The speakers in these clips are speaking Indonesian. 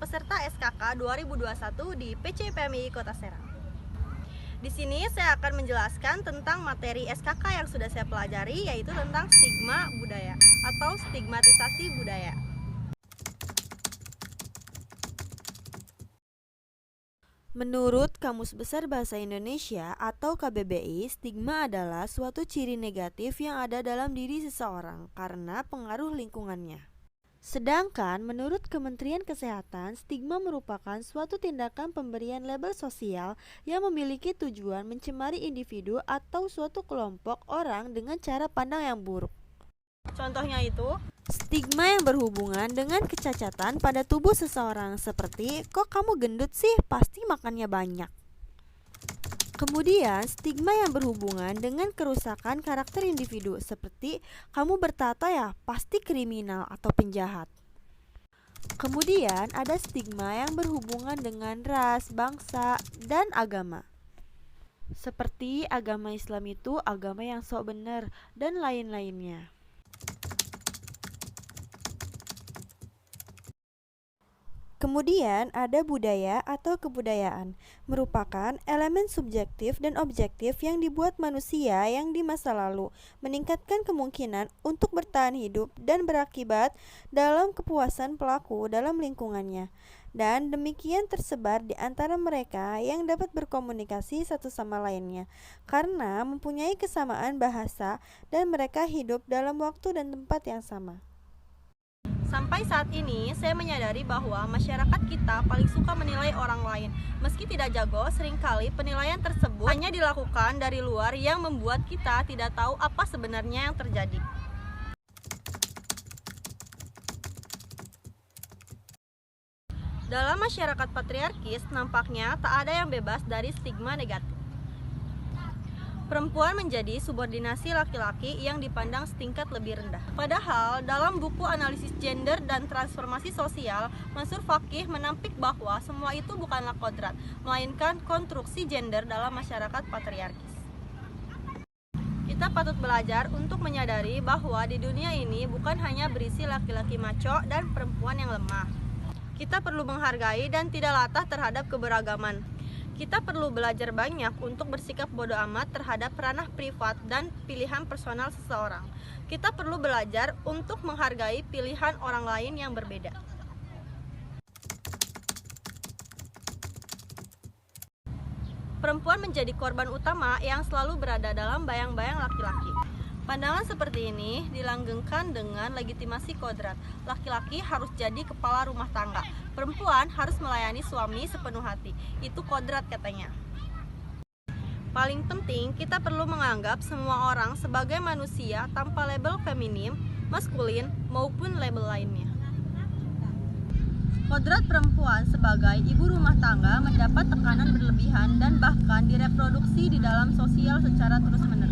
peserta SKK 2021 di PCPMI Kota Serang. Di sini saya akan menjelaskan tentang materi SKK yang sudah saya pelajari, yaitu tentang stigma budaya atau stigmatisasi budaya. Menurut Kamus Besar Bahasa Indonesia atau KBBI, stigma adalah suatu ciri negatif yang ada dalam diri seseorang karena pengaruh lingkungannya. Sedangkan menurut Kementerian Kesehatan, stigma merupakan suatu tindakan pemberian label sosial yang memiliki tujuan mencemari individu atau suatu kelompok orang dengan cara pandang yang buruk. Contohnya itu, stigma yang berhubungan dengan kecacatan pada tubuh seseorang seperti, kok kamu gendut sih, pasti makannya banyak. Kemudian, stigma yang berhubungan dengan kerusakan karakter individu seperti, kamu bertato ya, pasti kriminal atau penjahat. Kemudian, ada stigma yang berhubungan dengan ras, bangsa, dan agama. Seperti agama Islam itu agama yang sok bener dan lain-lainnya. Kemudian ada budaya atau kebudayaan, merupakan elemen subjektif dan objektif yang dibuat manusia yang di masa lalu, meningkatkan kemungkinan untuk bertahan hidup dan berakibat dalam kepuasan pelaku dalam lingkungannya. Dan demikian tersebar di antara mereka yang dapat berkomunikasi satu sama lainnya, karena mempunyai kesamaan bahasa dan mereka hidup dalam waktu dan tempat yang sama. sampai saat ini saya menyadari bahwa masyarakat kita paling suka menilai orang lain. Meski tidak jago, seringkali penilaian tersebut hanya dilakukan dari luar yang membuat kita tidak tahu apa sebenarnya yang terjadi. Dalam masyarakat patriarkis, nampaknya tak ada yang bebas dari stigma negatif. Perempuan menjadi subordinasi laki-laki yang dipandang setingkat lebih rendah. Padahal, dalam buku analisis gender dan transformasi sosial, Mansur Fakih menampik bahwa semua itu bukanlah kodrat, melainkan konstruksi gender dalam masyarakat patriarkis. Kita patut belajar untuk menyadari bahwa di dunia ini bukan hanya berisi laki-laki maco dan perempuan yang lemah. Kita perlu menghargai dan tidak latah terhadap keberagaman. Kita perlu belajar banyak untuk bersikap bodoh amat terhadap ranah privat dan pilihan personal seseorang. Kita perlu belajar untuk menghargai pilihan orang lain yang berbeda. Perempuan menjadi korban utama yang selalu berada dalam bayang-bayang laki-laki. Pandangan seperti ini dilanggengkan dengan legitimasi kodrat. Laki-laki harus jadi kepala rumah tangga. Perempuan harus melayani suami sepenuh hati. Itu kodrat katanya. Paling penting, kita perlu menganggap semua orang sebagai manusia tanpa label feminim, maskulin, maupun label lainnya. Kodrat perempuan sebagai ibu rumah tangga mendapat tekanan berlebihan dan bahkan direproduksi di dalam sosial secara terus-menerus.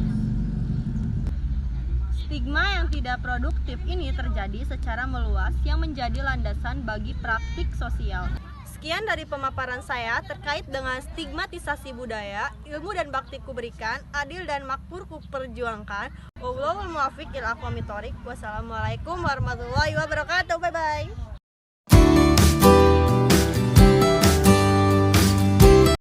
Stigma yang tidak produktif ini terjadi secara meluas yang menjadi landasan bagi praktik sosial. Sekian dari pemaparan saya terkait dengan stigmatisasi budaya, ilmu dan bakti kuberikan, adil dan makmur kuperjuangkan. Wallahul muwaffiq ila aqwamit thoriq. Wassalamualaikum warahmatullahi wabarakatuh. Bye bye.